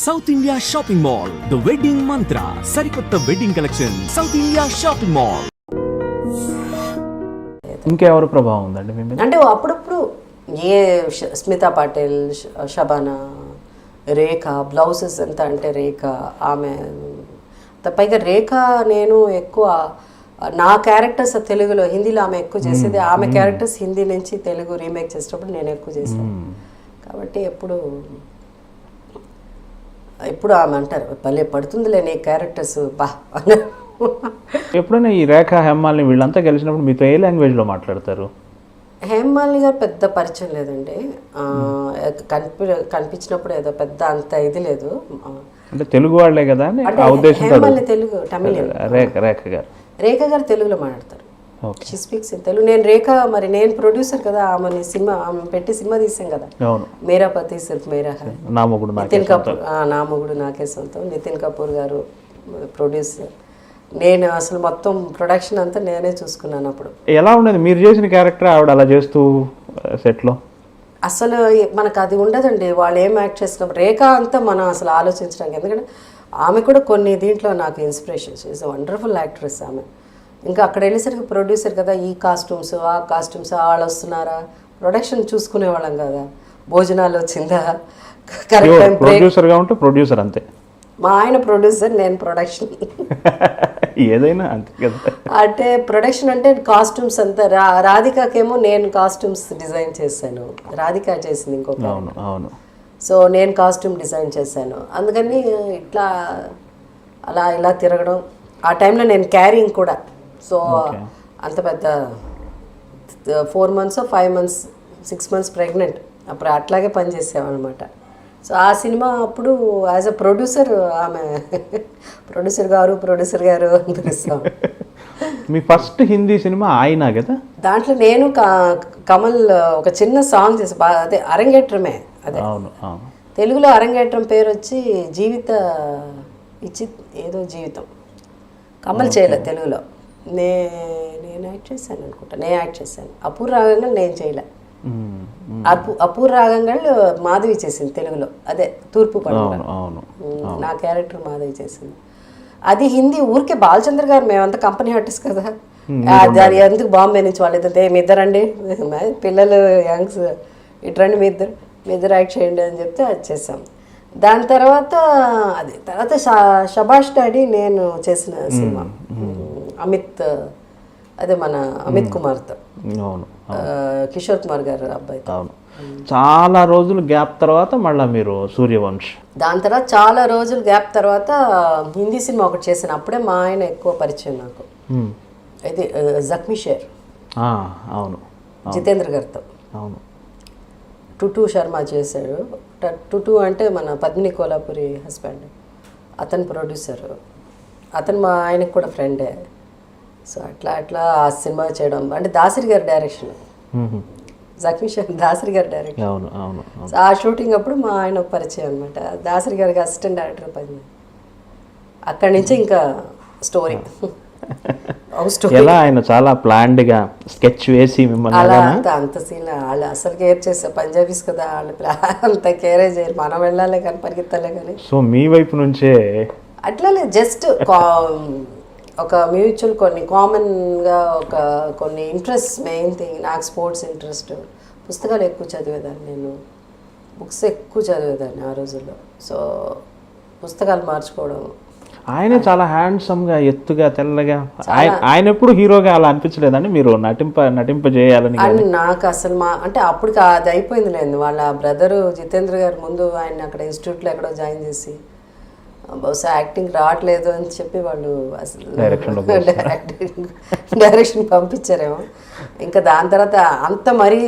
South India shopping mall, the wedding మంత్ర, సరికొత్త wedding collection, south India shopping mall. ఇంకెవరు ప్రభావం ఉందండి మీ మీద? అంటే అప్పుడప్పుడు స్మితా పాటిల్, షబానా, రేఖ బ్లౌజెస్ ఎంత అంటే రేఖ ఆమె పైగా రేఖ నేను ఎక్కువ నా క్యారెక్టర్స్ తెలుగులో హిందీలో ఆమె ఎక్కువ చేసేది, ఆమె క్యారెక్టర్స్ హిందీ నుంచి తెలుగు రీమేక్ చేసేటప్పుడు నేను ఎక్కువ చేశాను కాబట్టి ఎప్పుడు ఆమె అంటారు భలే పడుతుందిలే నీ క్యారెక్టర్స్ బా. ఎప్పుడైనా ఈ రేఖ హేమాలిని వీళ్ళంతా కలిసినప్పుడు మీతో ఏ లాంగ్వేజ్లో మాట్లాడతారు? హేమాలిని గారు పెద్ద పరిచయం లేదండి, కనిపించినప్పుడు ఏదో పెద్ద అంత ఇది లేదు. అంటే తెలుగు వాళ్ళే కదా అని ఆ ఉద్దేశంతో. హేమాలిని తెలుగు తమిళ, రేఖ గారు తెలుగులో మాట్లాడతారు. She speaks in Telugu. నేను రేఖ మరి నేను ప్రొడ్యూసర్ కదా, ఆమె పెట్టి సినిమా తీసాం కదా, మేరా పతి సిర్ఫ్ మేరా హై, నితిన్ కపూర్ నా మొగుడు నాకే సొంతం, నితిన్ కపూర్ గారు ప్రొడ్యూసర్, నేను అసలు మొత్తం ప్రొడక్షన్ అంతా నేనే చూసుకున్నాను. అప్పుడు ఎలా ఉండేది మీరు చేసిన క్యారెక్టర్ ఆవిడ అలా చేస్తూ సెట్లో? అసలు మనకు అది ఉండదండి, వాళ్ళు ఏం యాక్ట్ చేసినప్పుడు రేఖ అంతా మనం అసలు ఆలోచించడానికి, ఎందుకంటే ఆమె కూడా కొన్ని దీంట్లో నాకు ఇన్స్పిరేషన్. ఈజ్ వండర్ఫుల్ యాక్ట్రెస్ ఆమె. ఇంకా అక్కడ వెళ్ళేసరికి ప్రొడ్యూసర్ కదా, ఈ కాస్ట్యూమ్స్ ఆ కాస్ట్యూమ్స్ వాళ్ళు వస్తున్నారా, ప్రొడక్షన్ చూసుకునేవాళ్ళం కదా, భోజనాలు వచ్చిందా, కరెక్ట్ టైం ప్రొడ్యూసర్గా ఉంటే ప్రొడ్యూసర్ అంతే, మా ఆయన ప్రొడ్యూసర్ నేను ప్రొడక్షన్ ఏదైనా అంతే కదా. అంటే ప్రొడక్షన్ అంటే కాస్ట్యూమ్స్ అంతా రాధికాకేమో నేను కాస్ట్యూమ్స్ డిజైన్ చేశాను, రాధిక చేసింది ఇంకొక. అవును. సో నేను కాస్ట్యూమ్ డిజైన్ చేశాను, అందుకని ఇట్లా అలా ఇలా తిరగడం. ఆ టైంలో నేను క్యారింగ్ కూడా, సో అంత పెద్ద 4 months 5 months 6 months ప్రెగ్నెంట్, అప్పుడు అట్లాగే పనిచేసామన్నమాట. సో ఆ సినిమా అప్పుడు యాజ్ అ ప్రొడ్యూసర్ ఆమె ప్రొడ్యూసర్ గారు అని పిలుస్తాం. మీ ఫస్ట్ హిందీ సినిమా ఆయన కదా? దాంట్లో నేను కమల్ ఒక చిన్న సాంగ్ చేసి అదే అరంగేట్రమే, అదే తెలుగులో అరంగేట్రం పేరు వచ్చి జీవిత ఇచ్చి ఏదో జీవితం, కమల్ చేయలేదు తెలుగులో, నేను యాక్ట్ చేశాను అనుకుంటా, నేను యాక్ట్ చేశాను. అపూర్ రాగంగా నేను చేయలే, అపూర్ రాగంగా మాధవి చేసింది తెలుగులో, అదే తూర్పు పడవ, నా క్యారెక్టర్ మాధవి చేసింది. అది హిందీ ఊరికే బాలచంద్ర గారు, మేమంతా కంపెనీ ఆర్టిస్ట్ కదా, అది ఎందుకు బాంబే నుంచి వాళ్ళిద్దరు మీ ఇద్దరండి పిల్లలు యంగ్స్ ఇట్రండి మీ ఇద్దరు యాక్ట్ చేయండి అని చెప్తే అది చేసాం. దాని తర్వాత షబాష్ డాడీ నేను చేసిన సినిమా అమిత్, అదే మన అమిత్ కుమార్తో, కిషోర్ కుమార్ గారు అబ్బాయి. చాలా రోజులు గ్యాప్ తర్వాత మళ్ళీ మీరు సూర్యవంశ్, దాని తర్వాత చాలా రోజులు గ్యాప్ తర్వాత హిందీ సినిమా ఒకటి చేశాను. అప్పుడే మా ఆయన ఎక్కువ పరిచయం నాకు, అయితే జఖ్మీ షేర్, అవును జితేంద్ర గారితో. అవును, టుటు శర్మ చేశాడు. టుటు అంటే మన పద్మిని కోలాపురి హస్బెండ్, అతను ప్రొడ్యూసర్, అతను మా ఆయనకు కూడా ఫ్రెండే. సో అట్లా ఆ సినిమా చేయడం అంటే దాసరి గారి డైరెక్షన్, జఖ్మీ షేర్ దాసరి గారి డైరెక్షన్. సో ఆ షూటింగ్ అప్పుడు మా ఆయన పరిచయం అనమాట, దాసరి గారికి అసిస్టెంట్ డైరెక్టర్ పని. అక్కడి నుంచి ఇంకా స్టోరీ ఎలా ఆయన చాలా ప్లాన్డ్ గా స్కెచ్ వేసి అలా అంత సీన్ వాళ్ళు అసలు కేర్ చేస్తారు, పంజాబీస్ కదా వాళ్ళు అంత కేరే చేయరు, మనం వెళ్ళాలి కానీ పరిగెత్తాలే కానీ. సో మీ వైపు నుంచే అట్లా లేదు, జస్ట్ ఒక మ్యూచువల్ కొన్ని కామన్గా కొన్ని ఇంట్రెస్ట్. మెయిన్ థింగ్ నాకు స్పోర్ట్స్ ఇంట్రెస్ట్, పుస్తకాలు ఎక్కువ చదివేదాన్ని, నేను బుక్స్ ఎక్కువ చదివేదాన్ని ఆ రోజుల్లో. సో పుస్తకాలు మార్చుకోవడం. ఆయన చాలా హ్యాండ్సమ్గా ఎత్తుగా తెల్లగా, ఆయన ఎప్పుడు హీరోగా అలా అనిపించలేదండి మీరు నటింపజేయాలని? అని నాకు అసలు అంటే అప్పుడు అది అయిపోయింది లేదు, వాళ్ళ బ్రదరు జితేంద్ర గారు ముందు ఆయన అక్కడ ఇన్స్టిట్యూట్లో ఎక్కడో జాయిన్ చేసి బహుశా యాక్టింగ్ రావట్లేదు అని చెప్పి వాళ్ళు అసలు డైరెక్షన్ పంపించారేమో. ఇంకా దాని తర్వాత అంత మరీ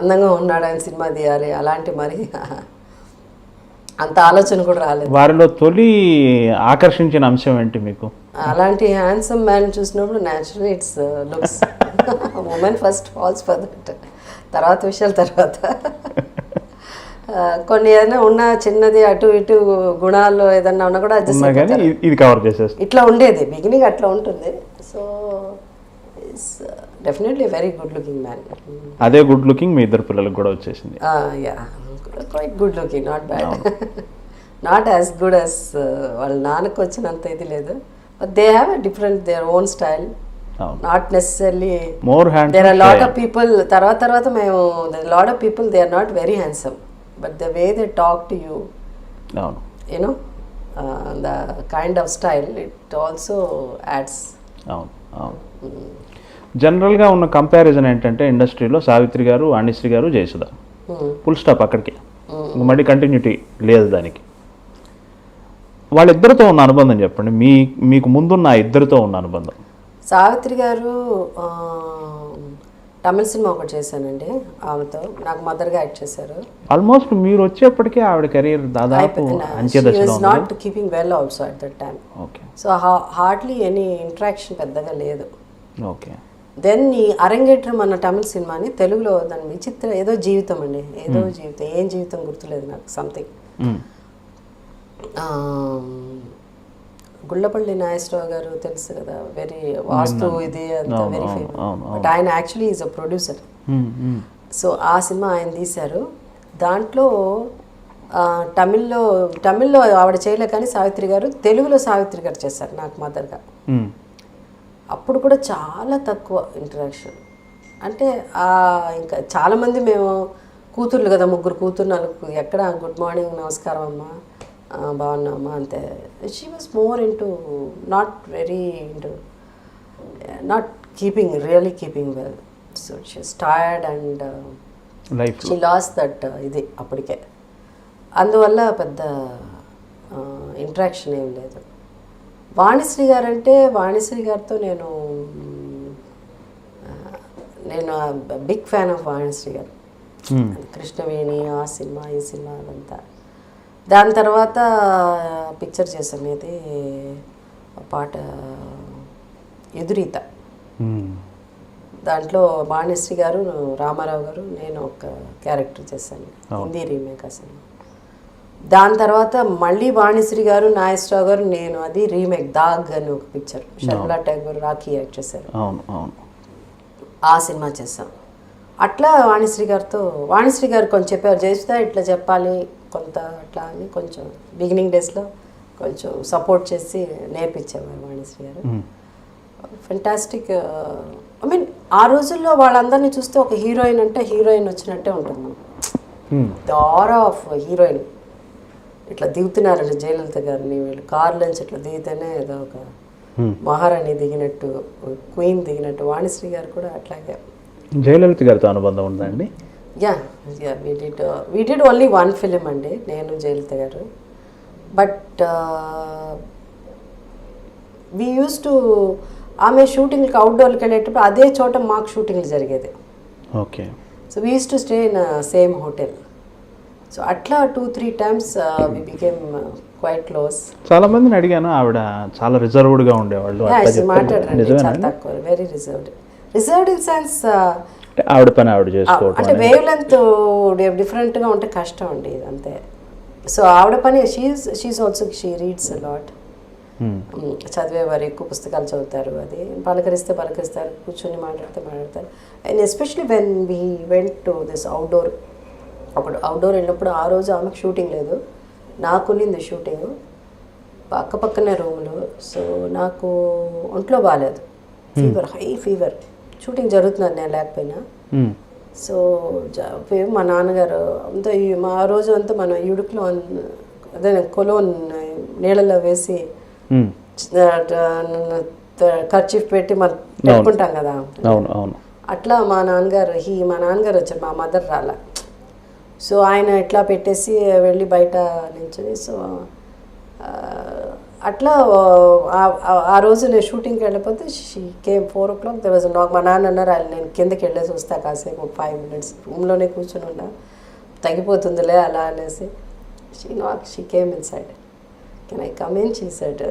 అందంగా ఉన్నాడు ఆయన, సినిమా తీయాలి అలాంటి మరీ అంత ఆలోచన కూడా రాలేదు. వారిలో తొలి ఆకర్షించిన అంశం ఏంటి మీకు? అలాంటి హ్యాండ్సమ్ మ్యాన్ చూసినప్పుడు natural it's looks, women first falls for that, తర్వాత విషయాల తర్వాత కొన్ని ఏదైనా ఉన్న చిన్నది అటు ఇటు గుణాల్లో ఏదన్నా ఉన్నా కూడా ఇది కవర్ చేసేసి ఇట్లా ఉండేది. బిగినింగ్ అట్లా ఉంటుంది. So definitely very good looking man. అదే గుడ్ లుకింగ్ మీ ఇద్దరు పిల్లలకు కూడా వచ్చేసింది. Ya, quite good looking, not bad. Not as good as వాళ్ళ నాన్నకు వచ్చినంత ఇది లేదు, but they have a different their own style, not necessarily more hand there are lot of people. తర్వాత మేము lot of people they are not very handsome, but the way they talk to you, you know the kind of style, it also ads. అవును అవును. జనరల్గా ఉన్న comparison ఏంటంటే ఇండస్ట్రీలో సావిత్రి గారు, వాణిశ్రీ గారు, జయసుధ, ఫుల్ స్టాప్ అక్కడికి, మళ్ళీ కంటిన్యూటీ లేదు దానికి. వాళ్ళిద్దరితో ఉన్న అనుబంధం చెప్పండి, మీకు ముందున్న ఇద్దరితో ఉన్న అనుబంధం. సావిత్రి గారు తమిళ సినిమా ఒకటి చేశానండి ఆమెతో, నాకు మదర్గా యాక్ట్ చేశారు. ఆల్మోస్ట్ మీరు వచ్చేప్పటికే ఆవిడ కెరీర్ దాదాపు అంత్యదశలో ఉంది. Not keeping well also at that time. Okay. So hardly any interaction పెద్దగా లేదు. ఓకే. దెన్ ఈ అరంగేట్రం అన్న తమిళ సినిమాని తెలుగులో దాని విచిత్ర ఏదో జీవితం అండి, ఏదో జీవితం, ఏం జీవితం గుర్తులేదు నాకు, సంథింగ్. గుళ్ళపల్లి నాగేశ్వరరావు గారు తెలుసు కదా, వెరీ వాస్తు ఇది అంతా వెరీ ఫేమస్, బట్ ఆయన actually is a producer. So ఆ సినిమా ఆయన తీశారు. దాంట్లో తమిళ్లో ఆవిడ చేయలే, కానీ సావిత్రి గారు తెలుగులో సావిత్రి గారు చేశారు నాకు మదర్గా. అప్పుడు కూడా చాలా తక్కువ ఇంటరాక్షన్, అంటే ఇంకా చాలామంది మేము కూతుర్లు కదా, 3 కూతురు, 4 ఎక్కడ గుడ్ మార్నింగ్ నమస్కారం అమ్మా బాగున్నామ్మా అంతే. She was more into not very into not keeping really keeping well. So she was tired and she lost that ఇది అప్పటికే. అందువల్ల పెద్ద ఇంటరాక్షన్ ఏం లేదు. వాణిశ్రీ గారు అంటే, వాణిశ్రీ గారితో నేను బిగ్ ఫ్యాన్ ఆఫ్ వాణిశ్రీ గారు. కృష్ణవేణి, ఆ సినిమా, ఈ సినిమా అదంతా. దాని తర్వాత పిక్చర్ చేసాం, ఇది పాట ఎదురీత. దాంట్లో వాణిశ్రీ గారు, రామారావు గారు, నేను ఒక క్యారెక్టర్ చేశాను, హిందీ రీమేక్ అసలు. దాని తర్వాత మళ్ళీ వాణిశ్రీ గారు, నాగేశ్వరరావు గారు, నేను, అది రీమేక్ దాగ్ అని ఒక పిక్చర్, షర్మిలా ఠాగూర్, రాఖీ యాక్ట్ చేశారు, ఆ సినిమా చేసాం. అట్లా వాణిశ్రీ గారు కొంచెం చెప్పారు, జయసుధ ఇట్లా చెప్పాలి కొంత అట్లా అని కొంచెం బిగినింగ్ డేస్లో కొంచెం సపోర్ట్ చేసి నేర్పించేవారు వాణిశ్రీ గారు. ఫెంటాస్టిక్. ఐ మీన్ ఆ రోజుల్లో వాళ్ళందరినీ చూస్తే ఒక హీరోయిన్ అంటే హీరోయిన్ వచ్చినట్టే ఉంటుంది. దార్ ఆఫ్ హీరోయిన్ ఇట్లా దిగుతున్నారండి జయలలిత గారిని, వీళ్ళు కార్లోంచి ఇట్లా దిగితేనే ఏదో ఒక మహారాణి దిగినట్టు, క్వీన్ దిగినట్టు. వాణిశ్రీ గారు కూడా అట్లాగే. జయలలిత గారితో అనుబంధం ఉందండి? Yeah, we did only one film అండి, నేను జయలలిత గారు. బట్ వీ యూస్ టు, ఆమె షూటింగ్కి అవుట్డోర్కి వెళ్ళేటప్పుడు అదే చోట మాకు షూటింగ్లు జరిగేది. Okay. So we used to stay in same hotel. So అట్లా 2-3 times we became quite close. చాలా మందిని అడిగాను, ఆవిడ చాలా రిజర్వ్డ్గా ఉండేవాళ్ళు. మాట్లాడారండి, చాలా తక్కువ, వెరీ రిజర్వ్డ్ ఇన్ సెన్స్ ఆవిడ పని ఆవిడ చేసుకోవడం, అంటే వేవ్ లెంత్ డిఫరెంట్గా ఉంటే కష్టం అండి, అంతే. సో ఆవిడ పని she is also, she reads lot. చదివేవారు, ఎక్కువ పుస్తకాలు చదువుతారు, అది పలకరిస్తారు, కూర్చొని మాట్లాడతారు. And especially when we went to this outdoor, అప్పుడు అవుట్డోర్ వెళ్ళినప్పుడు ఆ రోజు ఆమెకు షూటింగ్ లేదు, నాకునింది షూటింగ్ పక్కనే రూమ్లో. సో నాకు ఒంట్లో బాగాలేదు, ఫీవర్, హై ఫీవర్, షూటింగ్ జరుగుతున్నాను నేను లేకపోయినా. సో మా నాన్నగారు అంతా ఆ రోజు అంతా మనం ఇడుకులో అదే కొలోన్ నీళ్ళలో వేసి కర్చీఫ్ పెట్టి మనం పెట్టుకుంటాం కదా, అట్లా మా నాన్నగారు వచ్చారు, మా మదర్ రాలా. సో ఆయన ఇట్లా పెట్టేసి వెళ్ళి బయట నించుని, సో అట్లా ఆ రోజు నేను షూటింగ్కి వెళ్ళిపోతే she came 4 o'clock. there was a knock. మా నాన్న అన్నారు, నేను కిందకి వెళ్ళేసి వస్తా కాసేపు 5 minutes, రూమ్లోనే కూర్చొని ఉన్నా, తగ్గిపోతుందిలే అలా అనేసి. She came inside, can I come in, she said.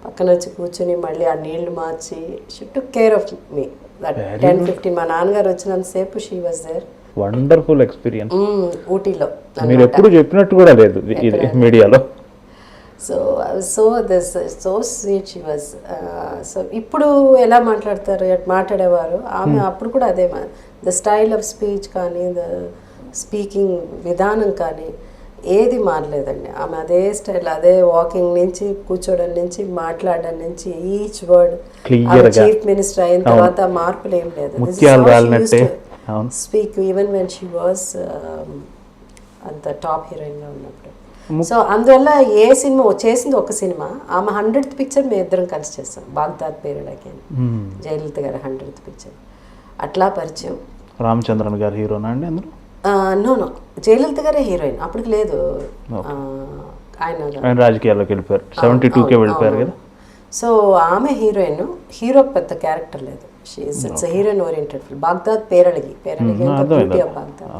పక్కన వచ్చి కూర్చొని మళ్ళీ ఆ నీళ్లు మార్చి, she took care of me. 10-15 మా నాన్నగారు వచ్చినంతసేపు she was there. Wonderful experience. ఊటీలో మీరు ఎప్పుడు చెప్పినట్టు కూడా లేదు మీడియాలో. So so sweet she was. So ఇప్పుడు ఎలా మాట్లాడేవారు ఆమె, అప్పుడు కూడా అదే. ద స్టైల్ ఆఫ్ స్పీచ్ కానీ, ద స్పీకింగ్ విధానం కానీ, ఏది మారలేదండి. ఆమె అదే స్టైల్, అదే వాకింగ్ నుంచి, కూర్చోవడం నుంచి, మాట్లాడడం నుంచి, ఈచ్ వర్డ్. చీఫ్ మినిస్టర్ అయిన తర్వాత మార్పులు ఏం లేదు. Speak even when she was అంత టాప్ హీరోయిన్గా ఉన్నప్పుడు. సో అందువల్ల ఏ సినిమా చేసింది ఒక సినిమా, ఆమె 100th పిక్చర్ మేము ఇద్దరం కలిసి చేస్తాం, బాగ్దాద్ పేరుడకి, జయలలిత గారి 100th పిక్చర్. అట్లా పరిచయం. రామచంద్రన్ గారు హీరోనా అండి అందులో? నో జయలలిత గారే హీరోయిన్, అప్పటికి లేదు. ఆయన రాజకీయాల్లోకి వెళ్ళిపోయారు, 72కే వెళ్ళిపోయారు కదా. సో ఆమె హీరోయిన్, హీరోకి పెద్ద క్యారెక్టర్ లేదు. It's heroine oriented film. Baghdad Perazhagi Baghdad.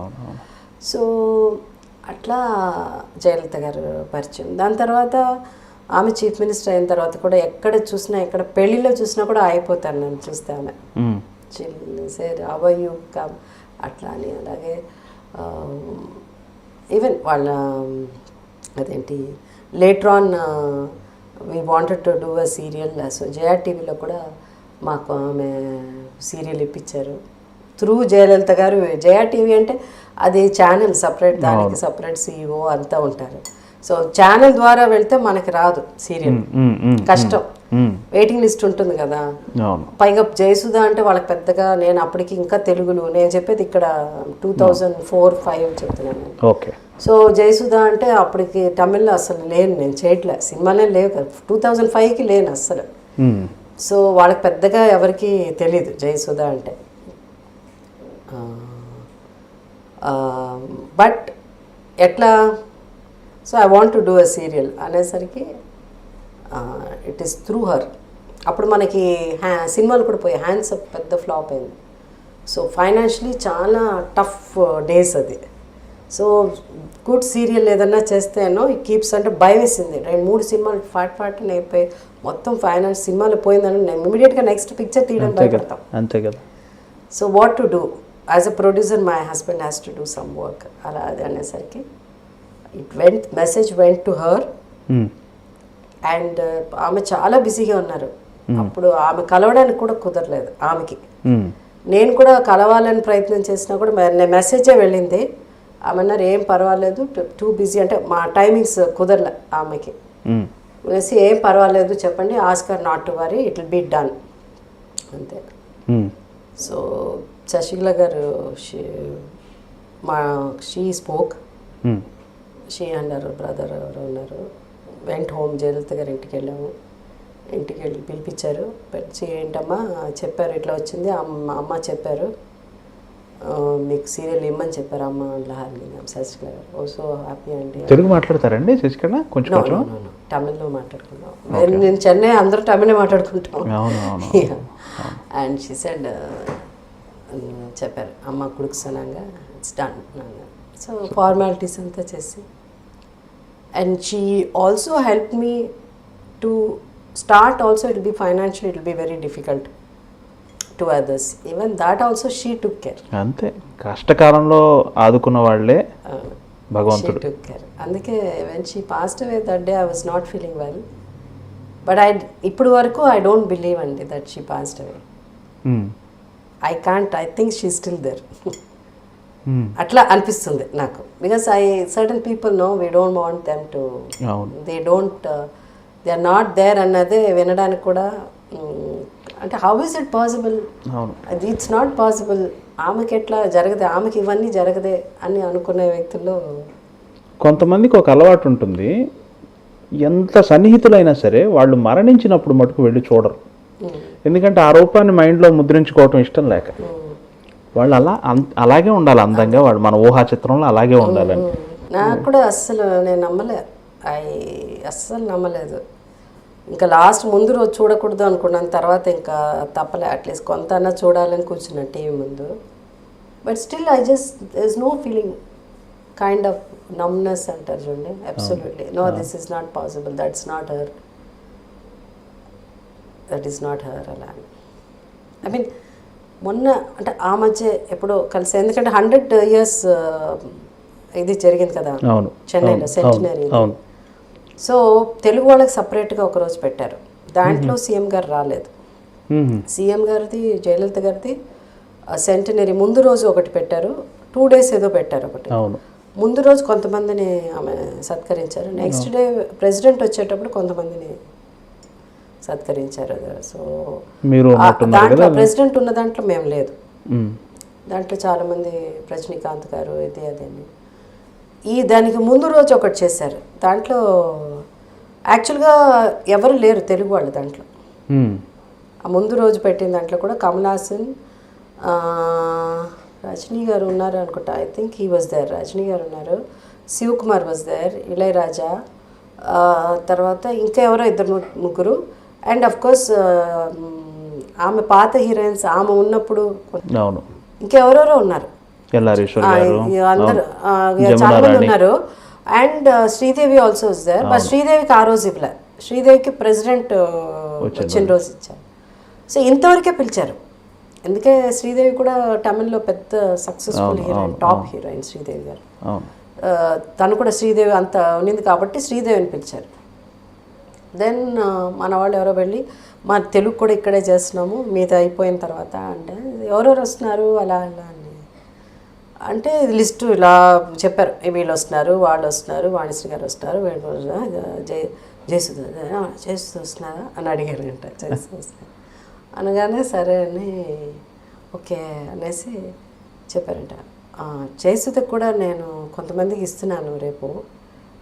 So అట్లా జయలలిత గారు పరిచయం. దాని తర్వాత ఆమె చీఫ్ మినిస్టర్ అయిన తర్వాత కూడా ఎక్కడ చూసినా, ఎక్కడ పెళ్లిలో చూసినా కూడా అయిపోతాను నన్ను చూస్తే ఆమె. సార్ అవయూ కమ్ అట్లా అని. అలాగే ఈవెన్ వాళ్ళ అదేంటి later on we wanted to do a serial. So Jaya టీవీలో కూడా మాకు ఆమె సీరియల్ ఇప్పించారు త్రూ జయలలిత గారు. జయా టీవీ అంటే అది ఛానల్ సపరేట్, దానికి సపరేట్ CEO అంతా ఉంటారు. సో ఛానల్ ద్వారా వెళ్తే మనకి రాదు సీరియల్, కష్టం. వెయిటింగ్ లిస్ట్ ఉంటుంది కదా. పైగా జయసుధ అంటే వాళ్ళకి పెద్దగా, నేను అప్పటికి ఇంకా తెలుగులో నేను చెప్పేది ఇక్కడ 2004-05 చెప్తున్నాను. ఓకే. సో జయసుధ అంటే అప్పటికి తమిళ్లో అసలు లేను, నేను చేయట్లే, సినిమాలే లేవు కదా, 2005కి లేను అస్సలు. సో వాళ్ళకి పెద్దగా ఎవరికి తెలీదు జయసుధ అంటే. బట్ ఎట్లా, so I want to do a serial అనేసరికి ఇట్ ఈస్ త్రూ హర్. అప్పుడు మనకి సినిమాలు కూడా పోయి హ్యాండ్స్ అప్ పెద్ద ఫ్లాప్ అయింది. సో ఫైనాన్షియలీ చాలా టఫ్ డేస్ అది. సో గుడ్ సీరియల్ ఏదన్నా చేస్తేనో ఈ కీప్స్ అంటే భయం వేసింది. 2-3 సినిమాలు ఫాట్ని అయిపోయి మొత్తం ఫైనాన్స్ సినిమాలు పోయిందని నేను ఇమీడియట్గా నెక్స్ట్ పిక్చర్ తీయడం భయపడతాం. అంతే కదా. So what to do as a producer, my husband has to do some work. అలా అది అనేసరికి message went to her. And ఆమె చాలా బిజీగా ఉన్నారు అప్పుడు. ఆమె కలవడానికి కూడా కుదరలేదు ఆమెకి. నేను కూడా కలవాలని ప్రయత్నం చేసినా కూడా మెసేజే వెళ్ళింది. ఆమె అన్నారు ఏం పర్వాలేదు, టూ బిజీ అంటే మా టైమింగ్స్ కుదరలే ఆమెకి. అనేసి ఏం పర్వాలేదు చెప్పండి, ask her not to worry, it will be done అంతే. సో శశికళ గారు she spoke, she and our brother ఎవరు ఉన్నారు, వెంట్ హోమ్. జయలలిత గారు ఇంటికి వెళ్ళాము. ఇంటికి వెళ్ళి పిలిపించారు, పిలిచి ఏంటమ్మా చెప్పారు, ఇట్లా వచ్చింది అమ్మ చెప్పారు, మీకు సీరియల్ ఇమ్మని చెప్పారు అమ్మ అట్లా అడిగింది శశికళ గారు. ఓ సో హ్యాపీ అండి. తెలుగు మాట్లాడతారండి శశికళ? కొంచెం తమిళ్లో మాట్లాడుకున్నాం. నేను చెన్నై, అందరూ తమిళే మాట్లాడుకుంటాం. అండ్ షీ సెడ్, చెప్పారు అమ్మ కుడుకుసనంగా ఇట్స్ డన్. సో ఫార్మాలిటీస్ అంతా చేసి, and she also help me to start. Also it be financial, it will be very difficult to others. Even that also she took care. అంతే, కష్టకాలంలో ఆదుకున్న వాళ్ళే భగవంతుడు. She took care. అందుకే when she passed away that day I was not feeling well. But ఇప్పుడు వరకు I don't believe అండి that she passed away. I can't, I think she still there. అట్లా అనిపిస్తుంది నాకు. Because certain people no we don't want them to, they are not there అన్నదే వినడానికి కూడా అంటే హౌ ఇస్ ఇట్ పాసిబుల్, అది it's not possible. ఆమెకి ఎట్లా జరగదే, ఆమెకి ఇవన్నీ జరగదే అని అనుకునే వ్యక్తుల్లో కొంతమందికి ఒక అలవాటు ఉంటుంది, ఎంత సన్నిహితులైనా సరే వాళ్ళు మరణించినప్పుడు మటుకు వెళ్ళి చూడరు. ఎందుకంటే ఆ రూపాన్ని మైండ్లో ముద్రించుకోవటం ఇష్టం లేక. వాళ్ళు అలాగే ఉండాలి అందంగా, వాళ్ళు మన ఊహా చిత్రంలో అలాగే ఉండాలని. నాకు కూడా అస్సలు నేను అస్సలు నమ్మలేదు. ఇంకా లాస్ట్ ముందు రోజు చూడకూడదు అనుకున్నాను, తర్వాత ఇంకా తప్పలే, అట్లీస్ట్ కొంత అన్నా చూడాలని కూర్చున్నా టీవీ ముందు. But still I just there is no feeling, kind of numbness అంటారు చూడండి. Absolutely no, this is not possible, that's not her, that is not her అలా. ఐ మీన్ మొన్న అంటే ఆ మధ్య ఎప్పుడో కలిసి, ఎందుకంటే 100 years ఇది జరిగింది కదా చెన్నైలో, సెంటినరీ. సో తెలుగు వాళ్ళకి సపరేట్గా ఒకరోజు పెట్టారు, దాంట్లో సీఎం గారు రాలేదు. సీఎం గారిది, జయలలిత గారిది సెంటినరీ ముందు రోజు ఒకటి పెట్టారు, 2 days ఏదో పెట్టారు ఒకటి. ముందు రోజు కొంతమందిని ఆమె సత్కరించారు, నెక్స్ట్ డే ప్రెసిడెంట్ వచ్చేటప్పుడు కొంతమందిని సత్కరించారు. సో మీరు దాంట్లో ప్రెసిడెంట్ ఉన్న దాంట్లో మేము లేదు. దాంట్లో చాలామంది రజనీకాంత్ గారు ఇది అదేమి దానికి ముందు రోజు ఒకటి చేశారు. దాంట్లో యాక్చువల్గా ఎవరు లేరు తెలుగు వాళ్ళు దాంట్లో. ఆ ముందు రోజు పెట్టిన దాంట్లో కూడా కమల్ హాసన్, రజనీ గారు ఉన్నారు అనుకుంటా. I think he was there. Rajini గారు ఉన్నారు, శివకుమార్ వాజ్ దేర్, ఇళయరాజా, తర్వాత ఇంకా ఎవరో ఇద్దరు ముగ్గురు. అండ్ అఫ్ కోర్స్ ఆమె పాత హీరోయిన్స్ ఆమె ఉన్నప్పుడు ఇంకెవరెవరో ఉన్నారు, అందరు చాలా మంది ఉన్నారు. And Sridevi also was there. But శ్రీదేవికి ఆ రోజు ఇవ్వలే, శ్రీదేవికి ప్రెసిడెంట్ వచ్చిన రోజు ఇచ్చారు. సో ఇంతవరకే పిలిచారు. అందుకే శ్రీదేవి కూడా తమిళ్లో పెద్ద successful heroine, top heroine Sridevi గారు. తను కూడా శ్రీదేవి అంత ఉన్నింది కాబట్టి శ్రీదేవిని పిలిచారు. దెన్ మన వాళ్ళు ఎవరో వెళ్ళి మా తెలుగు కూడా ఇక్కడే చేస్తున్నాము మీది అయిపోయిన తర్వాత అంటే ఎవరెవరు వస్తున్నారు అలా అలా అని అంటే లిస్టు ఇలా చెప్పారు. వీళ్ళు వస్తున్నారు, వాళ్ళు వస్తున్నారు, వాణిశ్రీ గారు వస్తున్నారు, జయసుధ వస్తున్నారా అని అడిగారంట. జయసుధ వస్తున్నారు అనగానే సరే అని ఓకే అనేసి చెప్పారంట. జయసుధకు కూడా నేను కొంతమందికి ఇస్తున్నాను రేపు,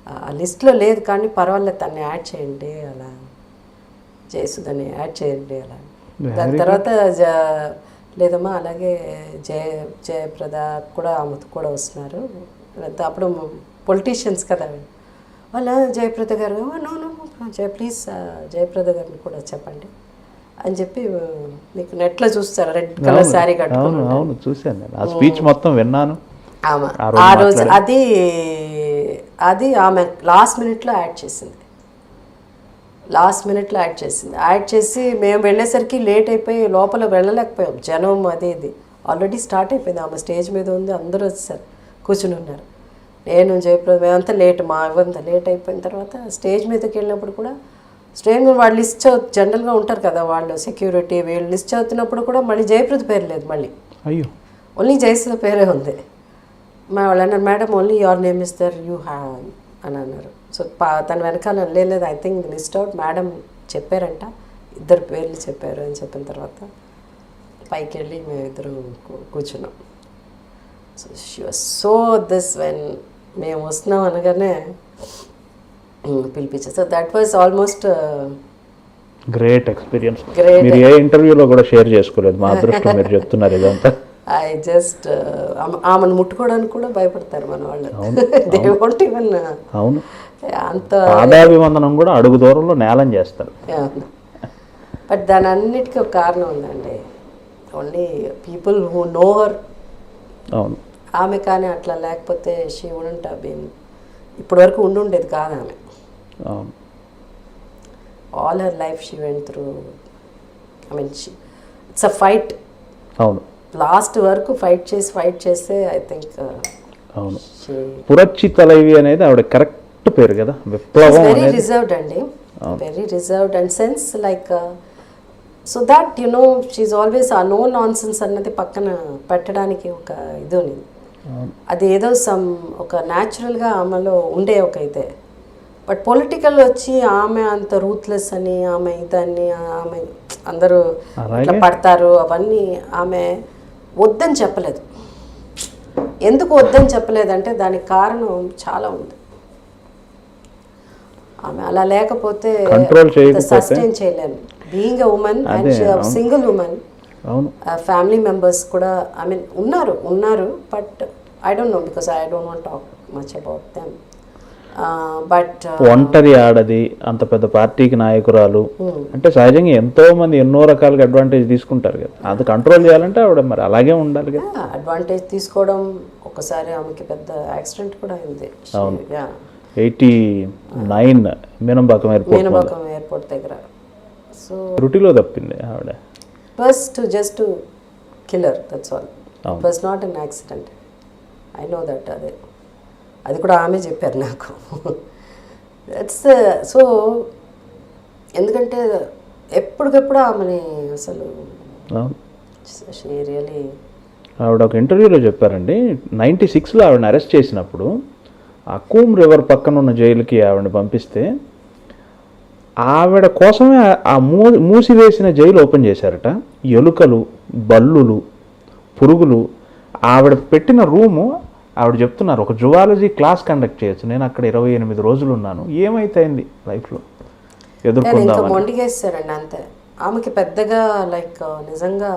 ఆ లిస్ట్లో లేదు కానీ పర్వాలేదు తన్ని యాడ్ చేయండి అలా, జయసుధని యాడ్ చేయండి అలా. దాని తర్వాత లేదమ్మా అలాగే జయప్రద కూడా ఆమెతో కూడా వస్తున్నారు. అప్పుడు పొలిటీషియన్స్ కదా వాళ్ళ జయప్రద గారు ప్లీజ్ జయప్రద గారిని కూడా చెప్పండి అని చెప్పి మీకు నెట్లో చూస్తారు రెడ్ కలర్ శారీ కట్టుకుని చూశాను. ఆ స్పీచ్ మొత్తం విన్నాను. ఆ రోజు అది ఆమె లాస్ట్ మినిట్లో యాడ్ చేసింది. యాడ్ చేసి మేము వెళ్ళేసరికి లేట్ అయిపోయి లోపల వెళ్ళలేకపోయాం. జనం అది ఇది ఆల్రెడీ స్టార్ట్ అయిపోయింది. ఆమె స్టేజ్ మీద ఉంది, అందరూ వచ్చేసారు, కూర్చుని ఉన్నారు. నేను జయప్రద మేమంతా లేట్, మా ఇవంతా లేట్ అయిపోయిన తర్వాత స్టేజ్ మీదకి వెళ్ళినప్పుడు కూడా స్టేజ్ మీద వాళ్ళు లిస్ట్ జనరల్గా ఉంటారు కదా వాళ్ళు సెక్యూరిటీ, వీళ్ళు లిస్ట్ చదువుతున్నప్పుడు కూడా మళ్ళీ జయప్రద పేరు లేదు, మళ్ళీ అయ్యో ఓన్లీ జయసుధ పేరే ఉంది. మా వాళ్ళు అన్నారు madam only your name is there you have అని అన్నారు. సో తన వెనకాల లేదు I think list out madam చెప్పారంట, ఇద్దరు పేర్లు చెప్పారు అని చెప్పిన తర్వాత పైకి వెళ్ళి మేము ఇద్దరు కూర్చున్నాం. So she was so this when మేము వస్తున్నాం అనగానే పిలిపించారు. So that was almost great experience. మీరు ఏ ఇంటర్వ్యూలో కూడా షేర్ చేసుకోలేదు, మా అదృష్టం మీరు చెప్తున్నారు ఇదంతా. ఐ జస్ట్ ఆమెను ముట్టుకోవడానికి కూడా భయపడతారు మన వాళ్ళు. అవును, అంత పాదాభివందనం కూడా అడుగు దూరంలో నేలం చేస్తారు. బట్ దాని అన్నిటికీ ఒక కారణం ఉందండి. Only people who know her. అవును, ఆమె కానీ అట్లా లేకపోతే షీ వుడెంట్ హావ్ బీన్, ఇప్పటి వరకు ఉండేది కాదు ఆమె. అవును, all her life she went through. I mean it's a fight. అవును, లాస్ట్ వరకు ఫైట్ చేస్తే ఐ థింక్. అవును, పురచ్చి తలైవి అనేది ఆవిడ కరెక్ట్ పేరు కదా. విప్లవం వెరీ రిజర్వ్డ్ అండి, very reserved and sense like so that you know she always uh no nonsense అన్నది పక్కన పెట్టడానికి ఒక ఇది ఉంది. అది ఏదో ఒక న్యాచురల్గా ఆమెలో ఉండే ఒక ఇదే. బట్ పొలిటికల్ వచ్చి ఆమె అంత రూత్లెస్ అని ఆమె ఇదని ఆమె అందరూ ఇట్లా పడతారు అవన్నీ ఆమె వద్దని చెప్పలేదు. ఎందుకు వద్దని చెప్పలేదంటే దానికి కారణం చాలా ఉంది. ఆమె అలా లేకపోతే సస్టైన్ చేయలేము. Being a women and single women, family members కూడా ఐ మీన్ ఉన్నారు but I don't know because I don't want talk much about them. But ఒంటరి ఆడది, అంత పెద్ద పార్టీకి నాయకురాలు అంటే సహజంగా ఎంతో మంది ఎన్నో రకాలుగా అడ్వాంటేజ్ తీసుకుంటారు కదా. అది కంట్రోల్ చేయాలంటే ఆవిడ మరి అలాగే ఉండాలి కదా. అడ్వాంటేజ్ తీసుకోవడం, ఒకసారి ఆమెకి పెద్ద యాక్సిడెంట్ కూడా అయింది. 89 మీనంబాకం ఎయిర్పోర్ట్ దగ్గర. సో రుటిలో తప్పింది ఆవిడ. Just killer, that's all. It was not an accident. I know that. అది కూడా ఆమె చెప్పారు నాకు. దట్స్ సో ఎందుకంటే ఎప్పటికప్పుడు ఆమెని అసలు ఆవిడ ఒక ఇంటర్వ్యూలో చెప్పారండి, 96లో ఆవిడని అరెస్ట్ చేసినప్పుడు ఆ కూమ్ రివర్ పక్కన ఉన్న జైలుకి ఆవిడని పంపిస్తే ఆవిడ కోసమే ఆ మూసివేసిన జైలు ఓపెన్ చేశారట. ఎలుకలు, బల్లులు, పురుగులు, ఆవిడ పెట్టిన రూము ఆవిడ చెప్తున్నారు ఒక జువాలజీ క్లాస్ కండక్ట్ చేయొచ్చు. నేను అక్కడ 28 రోజులు ఉన్నాను, ఏమైతేంది లైఫ్లో ఎదుర్కొందామని. మొండిగేస్తారండి అంతే. ఆమెకి పెద్దగా లైక్ నిజంగా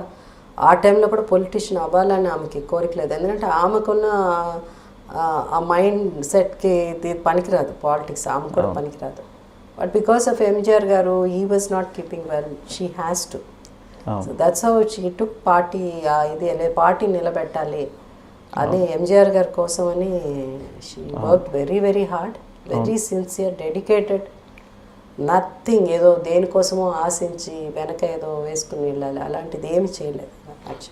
ఆ టైంలో కూడా పొలిటీషియన్ అవ్వాలని ఆమెకి కోరిక లేదు. ఎందుకంటే ఆమెకున్న ఆ మైండ్ సెట్కి ఇది పనికిరాదు, పాలిటిక్స్ ఆమె కూడా పనికిరాదు. బట్ బికాస్ ఆఫ్ ఎంజిఆర్ గారు he was not keeping well, she has to. So that's how she took party. ఇది పార్టీ నిలబెట్టాలి అని ఎంజిఆర్ గారి కోసం అని she work very very hard, very sincere, dedicated. Nothing ఏదో దేనికోసమో ఆశించి వెనక ఏదో వేసుకుని వెళ్ళాలి అలాంటిది ఏమి చేయలేదు.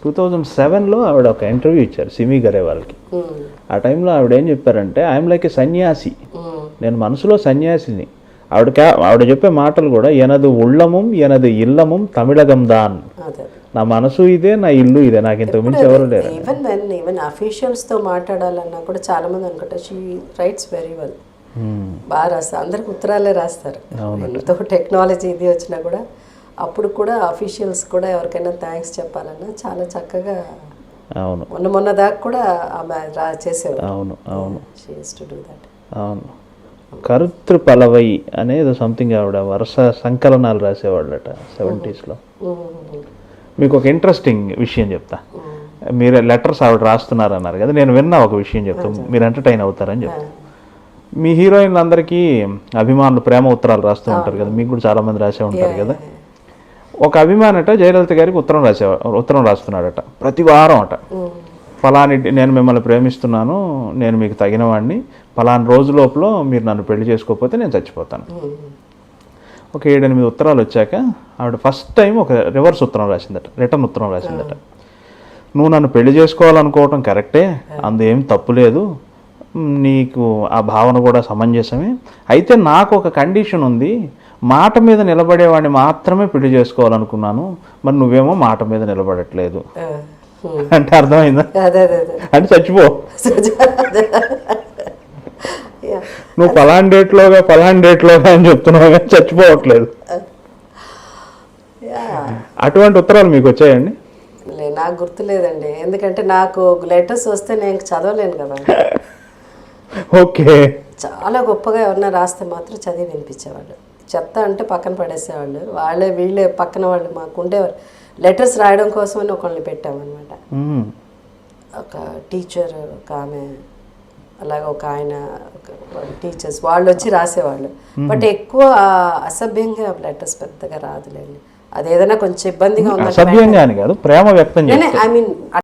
2007లో ఆవిడ ఒక ఇంటర్వ్యూ ఇచ్చారు సిమి గరేవాల్కి. ఆ టైంలో ఆవిడ ఏం చెప్పారంటే ఐఎమ్ లైక్ ఏ సన్యాసి, నేను మనసులో సన్యాసిని. ఆవిడ చెప్పే మాటలు కూడా ఎనదు ఉళ్ళముం ఎనదు ఇల్లముం తమిళగం దాన్, నా మనసు ఇదే, నా ఇల్లు ఇదే, నాకు ఇంతకు మించి ఎవరు లేరు. ఈవెన్ అఫీషియల్స్తో మాట్లాడాలన్నా కూడా చాలా మంది అనుకుంటారు షీ రైట్స్ వెరీ వెల్, బాగా రాస్తారు. అందరికి ఉత్తరాలే రాస్తారు. ఎంతో టెక్నాలజీ ఇది వచ్చినా కూడా అప్పుడు కూడా అఫీషియల్స్ కూడా ఎవరికైనా థ్యాంక్స్ చెప్పాలన్నా చాలా చక్కగా. అవును, మొన్న దాకా కూడా ఆమె చేసేవారు. అవును అవును, she used to do that. అవును. కరుత్రు పలవై అనేది సంథింగ్ ఆవిడ వరుస సంకలనాలు రాసేవాళ్ళట 70sలో. మీకు ఒక ఇంట్రెస్టింగ్ విషయం చెప్తా. మీరు లెటర్స్ ఆవిడ రాస్తున్నారన్నారు కదా, నేను విన్నా ఒక విషయం చెప్తా, మీరు ఎంటర్టైన్ అవుతారని చెప్తా. మీ హీరోయిన్లు అందరికీ అభిమానులు ప్రేమ ఉత్తరాలు రాస్తూ ఉంటారు కదా, మీకు కూడా చాలామంది రాసే ఉంటారు కదా. ఒక అభిమానట జయలలిత గారికి ఉత్తరం రాస్తున్నాడట ప్రతి వారం అట. ఫలాని నేను మిమ్మల్ని ప్రేమిస్తున్నాను, నేను మీకు తగిన వాడిని, ఫలాని రోజు లోపల మీరు నన్ను పెళ్లి చేసుకోకపోతే నేను చచ్చిపోతాను. ఒక 7-8 ఉత్తరాలు వచ్చాక ఆవిడ ఫస్ట్ టైం ఒక రివర్స్ ఉత్తరం రాసిందట, రిటర్న్ ఉత్తరం రాసిందట. నువ్వు నన్ను పెళ్లి చేసుకోవాలనుకోవటం కరెక్టే, అందుకేం తప్పు లేదు, నీకు ఆ భావన కూడా సమంజసమే, అయితే నాకు ఒక కండిషన్ ఉంది, మాట మీద నిలబడేవాడిని మాత్రమే పెళ్లి చేసుకోవాలనుకున్నాను, మరి నువ్వేమో మాట మీద నిలబడట్లేదు అంటే అర్థమైందా? అంటే చచ్చిపో, నువ్వు ఫలాన్ డేట్లోగా అని చెప్తున్నావు కానీ చచ్చిపోవట్లేదు. అటువంటి ఉత్తరాలు మీకు వచ్చాయండి? నాకు గుర్తులేదండి, ఎందుకంటే నాకు లెటర్స్ వస్తే నేను చదవలేను కదా. ఓకే. చాలా గొప్పగా ఎవరన్నా రాస్తే మాత్రం చదివి వినిపించేవాళ్ళు, చెత్త అంటే పక్కన పడేసేవాళ్ళు. వీళ్ళే పక్కన వాళ్ళు మాకు ఉండేవారు. లెటర్స్ రాయడం కోసం అని ఒకళ్ళని పెట్టామన్నమాట. ఒక టీచర్, ఒక ఆమె, అలాగే ఒక ఆయన, టీచర్స్ వాళ్ళు వచ్చి రాసేవాళ్ళు. బట్ ఎక్కువ అసభ్యంగా లెటర్స్ పెద్దగా రాదులేండి. అదేదైనా కొంచెం ఇబ్బందిగా ఉంది, అసభ్యంగా కాదు, ప్రేమ వ్యక్తం ఐ మీన్